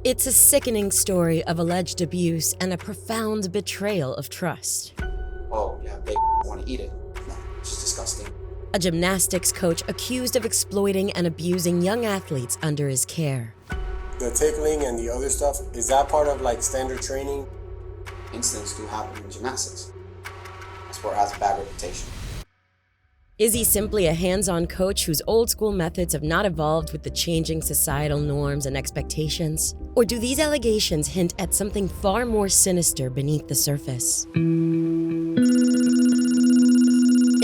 It's a sickening story of alleged abuse and a profound betrayal of trust. Oh, yeah, they want to eat it. No, it's just disgusting. A gymnastics coach accused of exploiting and abusing young athletes under his care. The tickling and the other stuff, is that part of like standard training? Incidents do happen in gymnastics. The sport has a bad reputation. Is he simply a hands-on coach whose old-school methods have not evolved with the changing societal norms and expectations? Or do these allegations hint at something far more sinister beneath the surface? In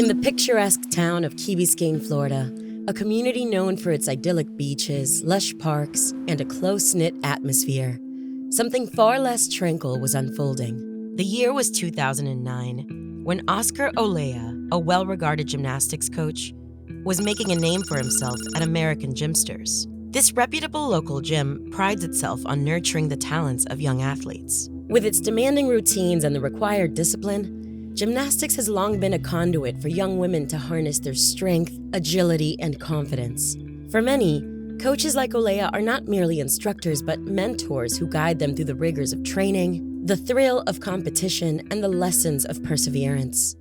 the picturesque town of Key Biscayne, Florida, a community known for its idyllic beaches, lush parks, and a close-knit atmosphere, something far less tranquil was unfolding. The year was 2009, when Oscar Olea, a well-regarded gymnastics coach, was making a name for himself at American Gymsters. This reputable local gym prides itself on nurturing the talents of young athletes. With its demanding routines and the required discipline, gymnastics has long been a conduit for young women to harness their strength, agility, and confidence. For many, coaches like Olea are not merely instructors but mentors who guide them through the rigors of training, the thrill of competition, and the lessons of perseverance.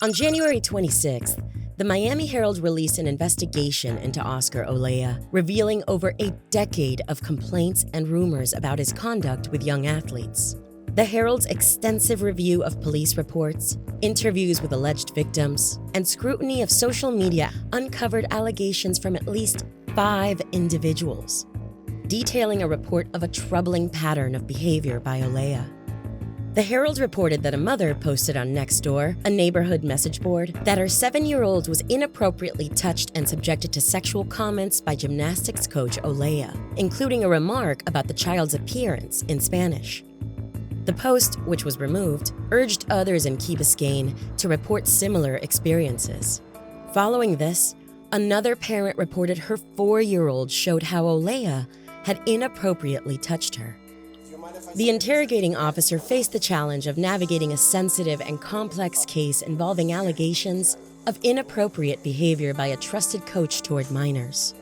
On January 26th, the Miami Herald released an investigation into Oscar Olea, revealing over a decade of complaints and rumors about his conduct with young athletes. The Herald's extensive review of police reports, interviews with alleged victims, and scrutiny of social media uncovered allegations from at least 5 individuals, detailing a report of a troubling pattern of behavior by Olea. The Herald reported that a mother posted on Nextdoor, a neighborhood message board, that her 7-year-old was inappropriately touched and subjected to sexual comments by gymnastics coach Olea, including a remark about the child's appearance in Spanish. The post, which was removed, urged others in Key Biscayne to report similar experiences. Following this, another parent reported her 4-year-old showed how Olea had inappropriately touched her. The interrogating officer faced the challenge of navigating a sensitive and complex case involving allegations of inappropriate behavior by a trusted coach toward minors.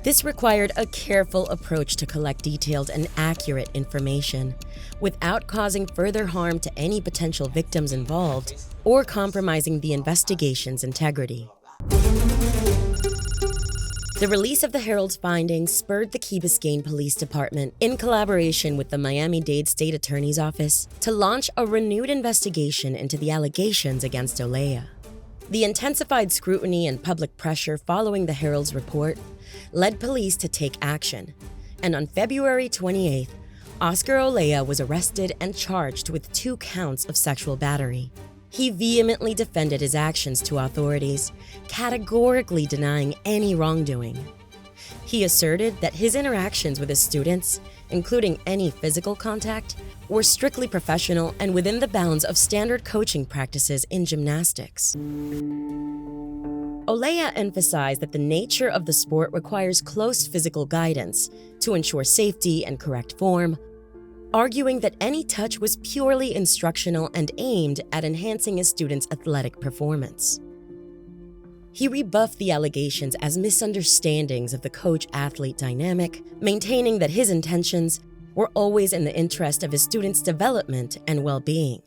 This required a careful approach to collect detailed and accurate information without causing further harm to any potential victims involved or compromising the investigation's integrity. The release of the Herald's findings spurred the Key Biscayne Police Department, in collaboration with the Miami-Dade State Attorney's Office, to launch a renewed investigation into the allegations against Olea. The intensified scrutiny and public pressure following the Herald's report led police to take action, and on February 28th, Oscar Olea was arrested and charged with 2 counts of sexual battery. He vehemently defended his actions to authorities, categorically denying any wrongdoing. He asserted that his interactions with his students, including any physical contact, were strictly professional and within the bounds of standard coaching practices in gymnastics. Olea emphasized that the nature of the sport requires close physical guidance to ensure safety and correct form, arguing that any touch was purely instructional and aimed at enhancing his students' athletic performance. He rebuffed the allegations as misunderstandings of the coach-athlete dynamic, maintaining that his intentions were always in the interest of his students' development and well-being.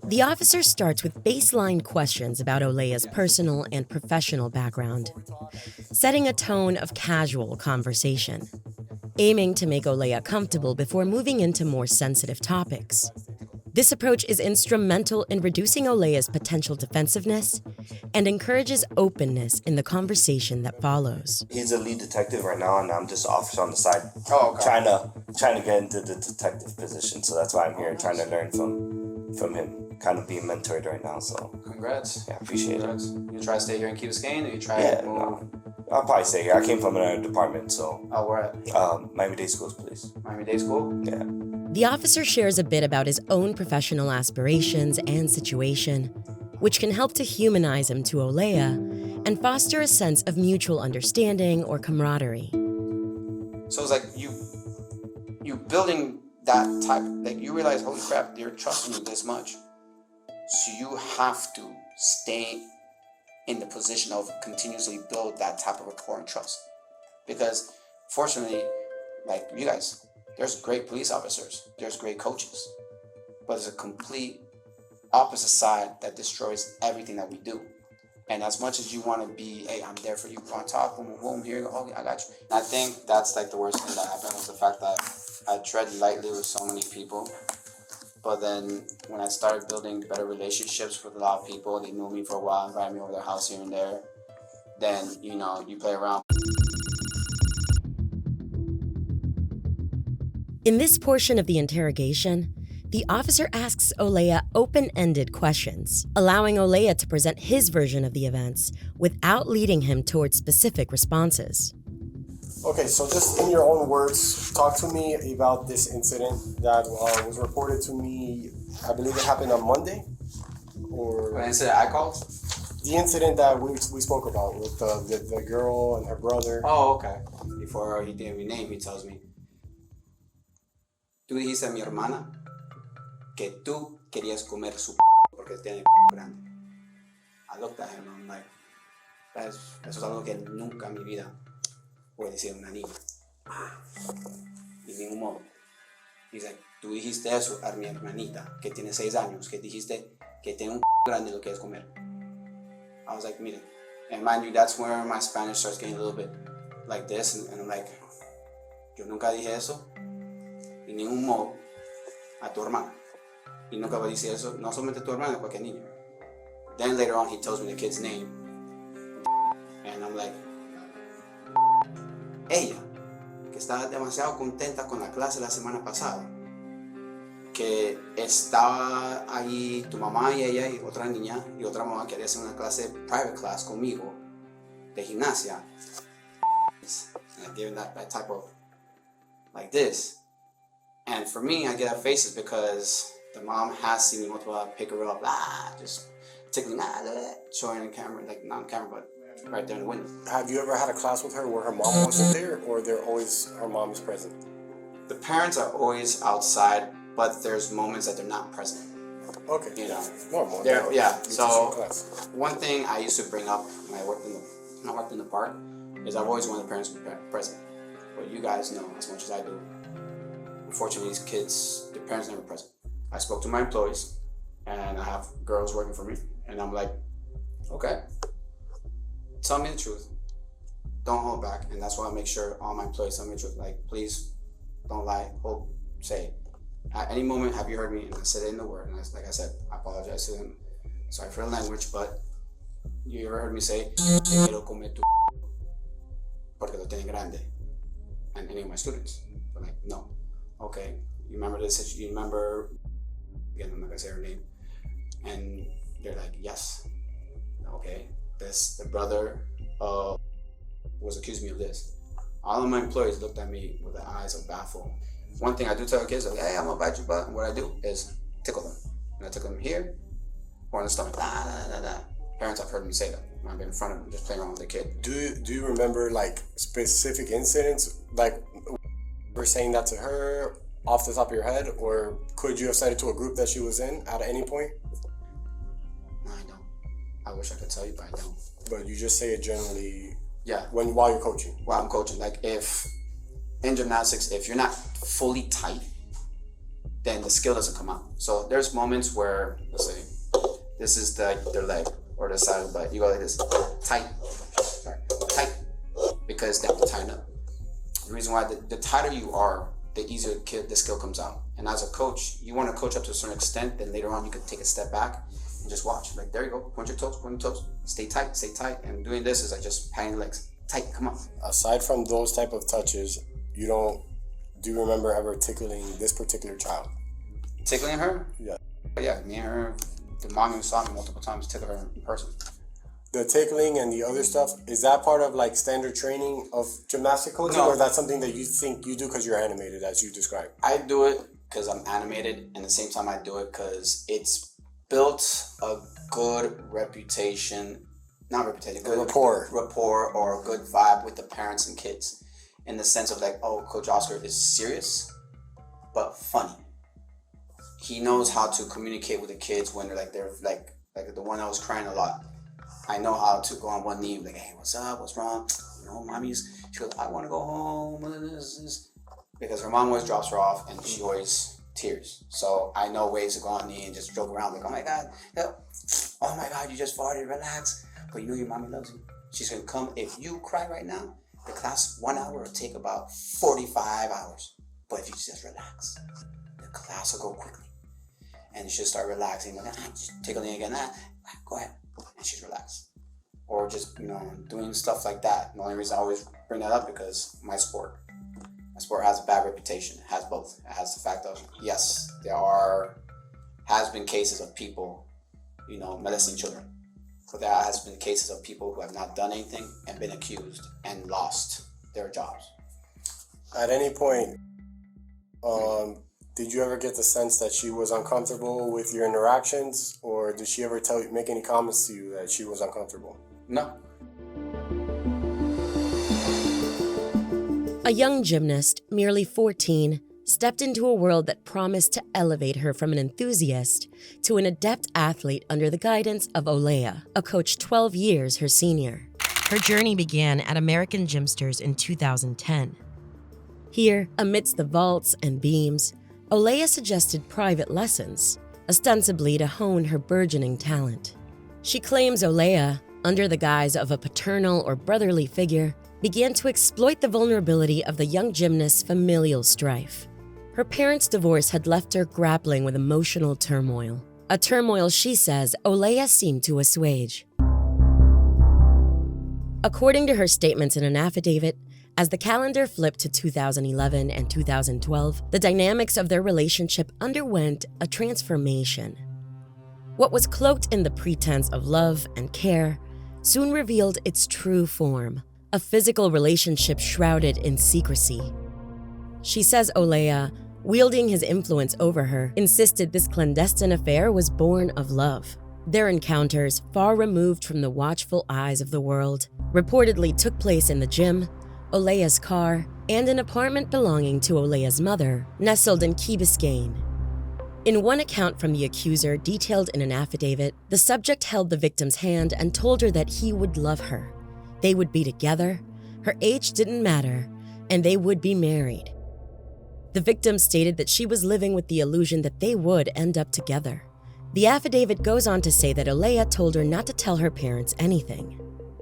The officer starts with baseline questions about Olea's personal and professional background, setting a tone of casual conversation, aiming to make Olea comfortable before moving into more sensitive topics. This approach is instrumental in reducing Olea's potential defensiveness and encourages openness in the conversation that follows. He's a lead detective right now, and I'm just officer on the side, Okay. trying to get into the detective position. So that's why I'm here, trying to learn from him. Kind of being mentored right now, so Congrats. yeah, appreciate Congrats. You try to stay here in Key Biscayne, or you try it. to move? No, I'll probably stay here. I came from another department, so Oh, where at? Miami-Dade Schools, please. Miami-Dade School? Yeah. The officer shares a bit about his own professional aspirations and situation, which can help to humanize him to Olea and foster a sense of mutual understanding or camaraderie. So it's like you building that type, like you realize, holy crap, they're trusting you this much. So you have to stay in the position of continuously build that type of rapport and trust. Because fortunately, like you guys, there's great police officers, there's great coaches, but there's a complete opposite side that destroys everything that we do. And as much as you want to be, hey, I'm there for you, on top, boom, boom, boom, here you go, oh, I got you. And I think that's like the worst thing that happened was the fact that I tread lightly with so many people. But then when I started building better relationships with a lot of people, they knew me for a while, invited me over their house here and there, then, you know, you play around. In this portion of the interrogation, the officer asks Olea open-ended questions, allowing Olea to present his version of the events without leading him towards specific responses. Okay, so just in your own words, talk to me about this incident that was reported to me. I believe it happened on Monday, or What incident I called? the incident that we spoke about with the girl and her brother. Oh, okay. Before he gave me name, he tells me, tú dijiste a mi hermana que tú querías comer su porque tiene grande. I looked at him and I'm like, eso es algo que nunca en mi vida voy a decir a una niña. De ningún modo. He's like, tú dijiste eso a mi hermanita que tiene 6 años, que dijiste que tiene un grande y lo quieres comer. I was like, mire, and mind you, that's where my Spanish starts getting a little bit like this, and I'm like, yo nunca dije eso, de ningún modo, a tu hermana. Y nunca va a decir eso, no solamente a tu hermana, a cualquier niño. Then later on, he tells me the kid's name, and I'm like, ella, que estaba demasiado contenta con la clase la semana pasada, que estaba ahí tu mamá y ella y otra niña y otra mamá quería hacer una clase private class conmigo de gimnasia. And I give that type of like this. And for me, I get that faces because the mom has seen me multiple pick her up, just tickling, showing the camera, like not on camera, but right there in the window. Have you ever had a class with her where her mom wasn't there, or they're always her mom is present? The parents are always outside, but there's moments that they're not present. Okay. You know, normal. yeah. It's So just a class. one thing I used to bring up when I worked in the park is I've always wanted the parents to be present. But you guys know as much as I do. Unfortunately, these kids, the parents never present. I spoke to my employees, and I have girls working for me, and I'm like, okay, tell me the truth. Don't hold back, and that's why I make sure all my employees tell me the truth. Like, please, don't lie. Say. At any moment, have you heard me? And I said it in the word, and like I said, I apologize to them. Sorry for the language, but you ever heard me say, "Te quiero comer tu porque lo tiene grande," and any of my students, but like, no. Okay, you remember this? You remember? Again, I'm not gonna say her name, and they're like, yes. Okay, the brother was accusing me of this. All of my employees looked at me with the eyes of baffled. One thing I do tell the kids, like, hey, I'm gonna bite your butt. And what I do is tickle them. And I tickle them here or in the stomach. Parents have heard me say that. I've been in front of them, just playing around with the kid. Do you remember like specific incidents, like we're saying that to her off the top of your head, or could you have said it to a group that she was in at any point? No, I don't. I wish I could tell you, but I don't. But you just say it generally. Yeah. While you're coaching. While I'm coaching, like if in gymnastics, if you're not fully tight, then the skill doesn't come out. So there's moments where, let's say, this is their leg or the side of the butt. You go like this, tight, tight, because they have to tighten up. The reason why, the tighter you are, the easier the skill comes out. And as a coach, you want to coach up to a certain extent, then later on you can take a step back and just watch. Like, there you go, point your toes, stay tight. And doing this is like just patting your legs. Tight, come on. Aside from those type of touches, do you remember ever tickling this particular child? Tickling her? Yeah. Yeah, me and her, the mom even saw me multiple times tickle her in person. The tickling and the other stuff, is that part of like standard training of gymnastic coaching, No. or is that something that you think you do because you're animated, as you described? I do it because I'm animated, and at the same time I do it because it's built a good reputation, good rapport or a good vibe with the parents and kids, in the sense of like, oh, Coach Oscar is serious, but funny. He knows how to communicate with the kids when they're like the one that was crying a lot. I know how to go on one knee, like, hey, what's up? What's wrong? You know, she goes, I want to go home. Because her mom always drops her off and she always tears. So I know ways to go on knee and just joke around, like, oh my God, you just farted, relax. But you know your mommy loves you. She's going to come. If you cry right now, the class 1 hour will take about 45 hours. But if you just relax, the class will go quickly. And she'll start relaxing. Like, just tickling again. Go ahead. And she's relaxed. Or just, doing stuff like that. The only reason I always bring that up because my sport has a bad reputation. It has both. It has the fact of, yes, has been cases of people, molesting children. But there has been cases of people who have not done anything and been accused and lost their jobs. At any point, did you ever get the sense that she was uncomfortable with your interactions, or did she ever make any comments to you that she was uncomfortable? No. A young gymnast, merely 14, stepped into a world that promised to elevate her from an enthusiast to an adept athlete under the guidance of Olea, a coach 12 years her senior. Her journey began at American Gymsters in 2010. Here, amidst the vaults and beams, Olea suggested private lessons, ostensibly to hone her burgeoning talent. She claims Olea, under the guise of a paternal or brotherly figure, began to exploit the vulnerability of the young gymnast's familial strife. Her parents' divorce had left her grappling with emotional turmoil, a turmoil she says Olea seemed to assuage. According to her statements in an affidavit, as the calendar flipped to 2011 and 2012, the dynamics of their relationship underwent a transformation. What was cloaked in the pretense of love and care soon revealed its true form, a physical relationship shrouded in secrecy. She says Olea, wielding his influence over her, insisted this clandestine affair was born of love. Their encounters, far removed from the watchful eyes of the world, reportedly took place in the gym, Olea's car, and an apartment belonging to Olea's mother, nestled in Key Biscayne. In one account from the accuser detailed in an affidavit, the subject held the victim's hand and told her that he would love her. They would be together, her age didn't matter, and they would be married. The victim stated that she was living with the illusion that they would end up together. The affidavit goes on to say that Olea told her not to tell her parents anything.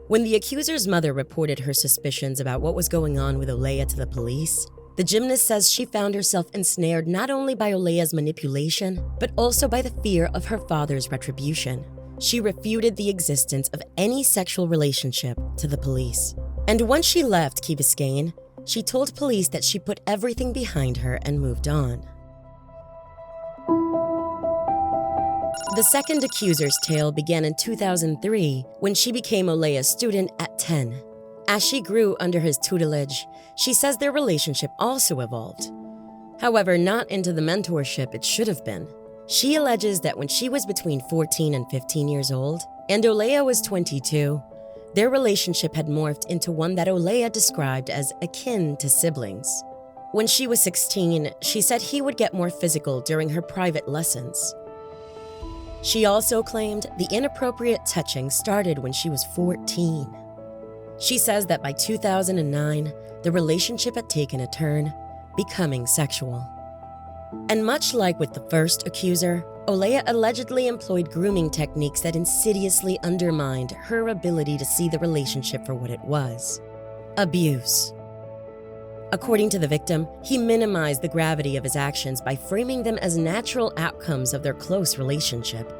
When the accuser's mother reported her suspicions about what was going on with Olea to the police, the gymnast says she found herself ensnared not only by Olea's manipulation, but also by the fear of her father's retribution. She refuted the existence of any sexual relationship to the police. And once she left Key Biscayne, she told police that she put everything behind her and moved on. The second accuser's tale began in 2003 when she became Olea's student at 10. As she grew under his tutelage, she says their relationship also evolved. However, not into the mentorship it should have been. She alleges that when she was between 14 and 15 years old, and Olea was 22, their relationship had morphed into one that Olea described as akin to siblings. When she was 16, she said he would get more physical during her private lessons. She also claimed the inappropriate touching started when she was 14. She says that by 2009, the relationship had taken a turn, becoming sexual. And much like with the first accuser, Olea allegedly employed grooming techniques that insidiously undermined her ability to see the relationship for what it was: abuse. According to the victim, he minimized the gravity of his actions by framing them as natural outcomes of their close relationship.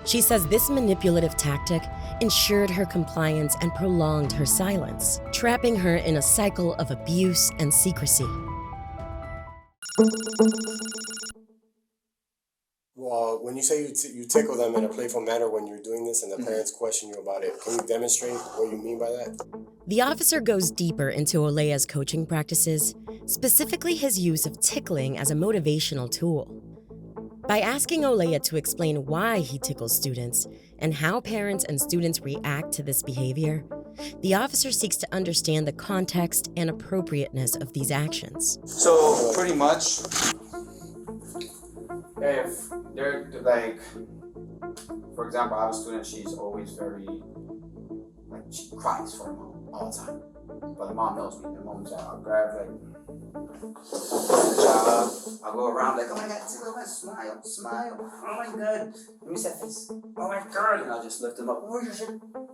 She says this manipulative tactic ensured her compliance and prolonged her silence, trapping her in a cycle of abuse and secrecy. Well, when you say you tickle them in a playful manner when you're doing this and the parents question you about it, can you demonstrate what you mean by that? The officer goes deeper into Olea's coaching practices, specifically his use of tickling as a motivational tool. By asking Olea to explain why he tickles students and how parents and students react to this behavior, the officer seeks to understand the context and appropriateness of these actions. So pretty much, if they're like For example, I have a student, she's always very, like, she cries for her mom all the time. But the mom knows me. The mom's like, I'll grab, like, I'll go around, like, oh my God, smile, smile. Oh my God. Let me see that face. Oh my God. And I'll just lift them up.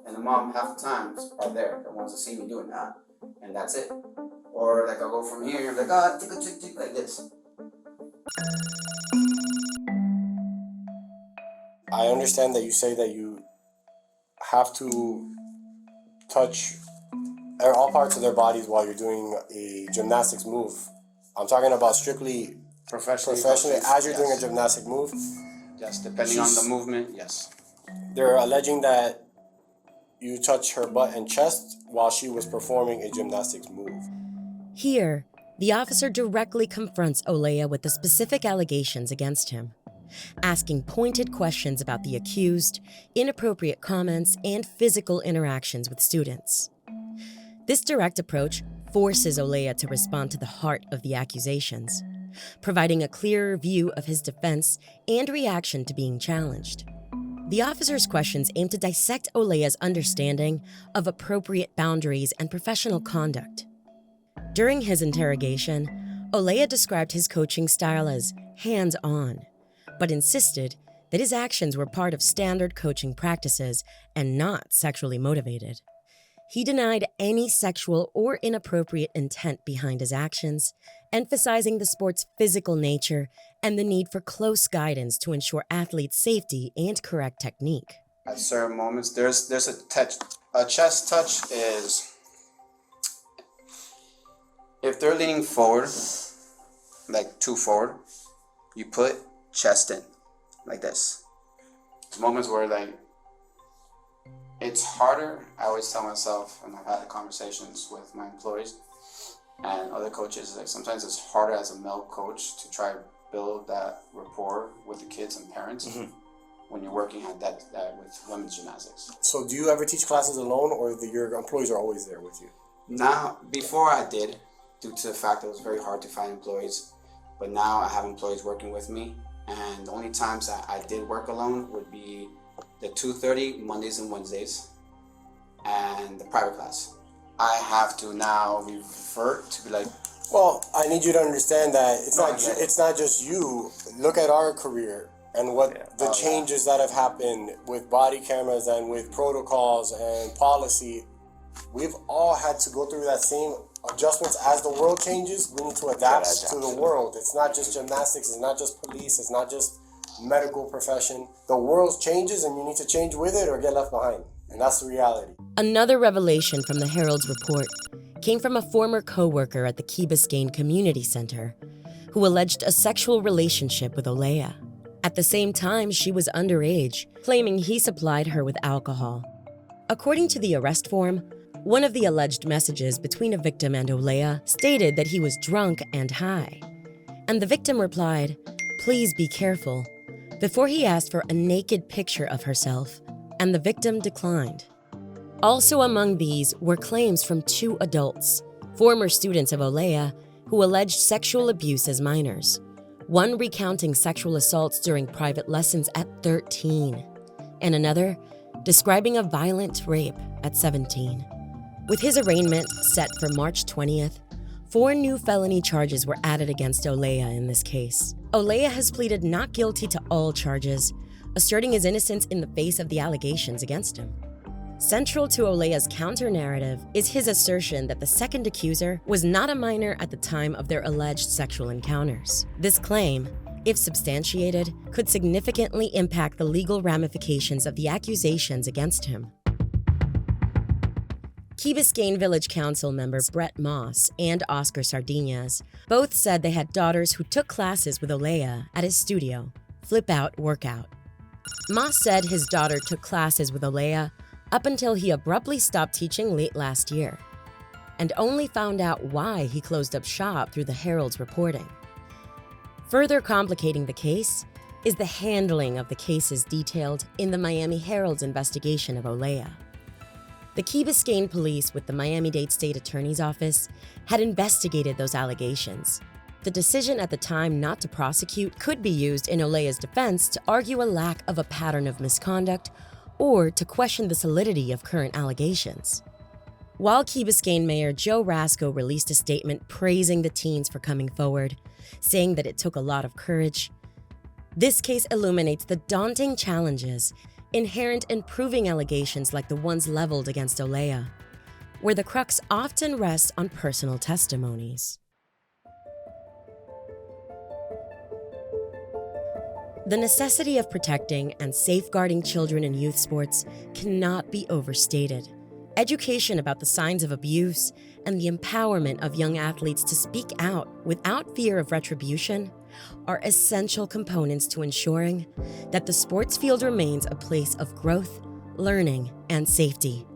And the mom, half the time, are there. The ones that see me doing that. And that's it. Or, like, I'll go from here, and you're like, tick, like this. I understand that you say that you have to touch all parts of their bodies while you're doing a gymnastics move. I'm talking about strictly professionally as you're doing a gymnastic move. Yes, depending on the movement, yes. They're alleging that you touched her butt and chest while she was performing a gymnastics move. Here, the officer directly confronts Olea with the specific allegations against him, asking pointed questions about the accused, inappropriate comments, and physical interactions with students. This direct approach forces Olea to respond to the heart of the accusations, providing a clearer view of his defense and reaction to being challenged. The officer's questions aim to dissect Olea's understanding of appropriate boundaries and professional conduct. During his interrogation, Olea described his coaching style as hands-on, but insisted that his actions were part of standard coaching practices and not sexually motivated. He denied any sexual or inappropriate intent behind his actions, emphasizing the sport's physical nature and the need for close guidance to ensure athletes' safety and correct technique. At certain moments, there's a touch. A chest touch is if they're leaning forward, like too forward, you put chest in, like this. There's moments where, like, it's harder. I always tell myself, and I've had conversations with my employees and other coaches, like, sometimes it's harder as a male coach to try to build that rapport with the kids and parents when you're working at that with women's gymnastics. So do you ever teach classes alone, or your employees are always there with you? Now, before I did, due to the fact that it was very hard to find employees, but now I have employees working with me, and the only times that I did work alone would be the 2:30 Mondays and Wednesdays, and the private class. I have to now revert to be like, well, I need you to understand that it's not just you. Look at our career and what the changes that have happened with body cameras and with protocols and policy. We've all had to go through that same adjustments. As the world changes, we need to adapt to the world. It's not just gymnastics, it's not just police, it's not just medical profession. The world changes and you need to change with it or get left behind. And that's the reality. Another revelation from the Herald's report came from a former co-worker at the Key Biscayne Community Center who alleged a sexual relationship with Olea. At the same time, she was underage, claiming he supplied her with alcohol. According to the arrest form, one of the alleged messages between a victim and Olea stated that he was drunk and high. And the victim replied, "Please be careful," before he asked for a naked picture of herself, and the victim declined. Also among these were claims from two adults, former students of Olea, who alleged sexual abuse as minors, one recounting sexual assaults during private lessons at 13, and another describing a violent rape at 17. With his arraignment set for March 20th, 4 new felony charges were added against Olea in this case. Olea has pleaded not guilty to all charges, asserting his innocence in the face of the allegations against him. Central to Olea's counter-narrative is his assertion that the second accuser was not a minor at the time of their alleged sexual encounters. This claim, if substantiated, could significantly impact the legal ramifications of the accusations against him. Key Biscayne Village Council member Brett Moss and Oscar Sardinas both said they had daughters who took classes with Olea at his studio, Flip Out Workout. Moss said his daughter took classes with Olea up until he abruptly stopped teaching late last year, and only found out why he closed up shop through the Herald's reporting. Further complicating the case is the handling of the cases detailed in the Miami Herald's investigation of Olea. The Key Biscayne police with the Miami-Dade State Attorney's Office had investigated those allegations, The decision at the time not to prosecute could be used in Olea's defense to argue a lack of a pattern of misconduct or to question the solidity of current allegations. While Key Biscayne Mayor Joe Rasco released a statement praising the teens for coming forward, saying that it took a lot of courage, this case illuminates the daunting challenges inherent in proving allegations like the ones leveled against Olea, where the crux often rests on personal testimonies. The necessity of protecting and safeguarding children in youth sports cannot be overstated. Education about the signs of abuse and the empowerment of young athletes to speak out without fear of retribution are essential components to ensuring that the sports field remains a place of growth, learning, and safety.